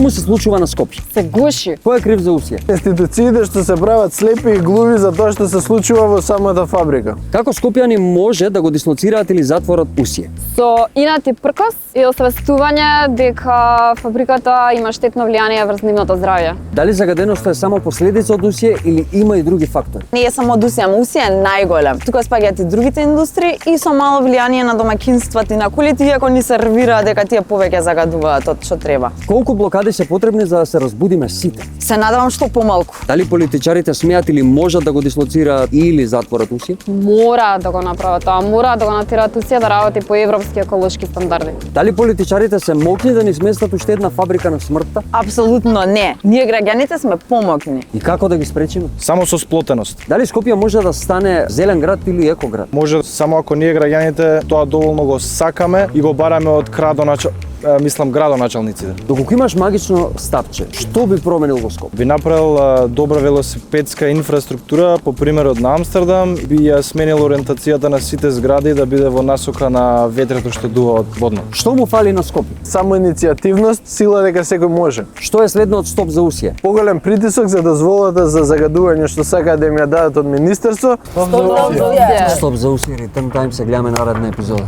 му се случува на Скопје? Се гуши. Кој е крив за Усија? Институциите што се прават слепи и глуви за тоа што се случува во самата фабрика. Како скопјани може да го дислоцираат или затворат Усија? Со инат и пркос и освестување дека фабриката има штетно влијание врз нивното здравје. Дали загаденоста е само последица од Усија или има и други фактори? Не е само од Усија, Усија е најголем. Тука спаѓаат и другите индустрии и со мало влијание на домаќинствата и на кулите, иако ни сервира дека тие повеќе загадуваат од што треба. Колку блокади се потребни за да се разбудиме сите? Се надевам што помалку. Дали политичарите смеат или можат да го дислоцираат или затворат Усија? Мора да го направат тоа, мора да го натираат Усија да работи по европски еколошки стандарди. Дали политичарите се моќни да ни сместат уште една фабрика на смртта? Апсолутно не. Ние граѓаните сме помоќни. И како да ги спречиме? Само со сплотеност. Дали Скопје може да стане зелен град или екоград? Може само ако ние граѓаните тоа доволно го сакаме и го бараме од градоначалниците. Доколку имаш магично стапче, што би променил во Скопје? Би направил добра велосипедска инфраструктура, по примерот на Амстердам, би ја сменил ориентацијата на сите згради да биде во насока на ветрето што дува од водно. Што му фали на Скопје? Само иницијативност, сила дека секој може. Што е следно од Стоп за Усија? Поголем притисок за дозволата за загадување што сакаат да им ја дадат од министерство. Стоп за Усија, Return Time, се гледаме наредна епизода.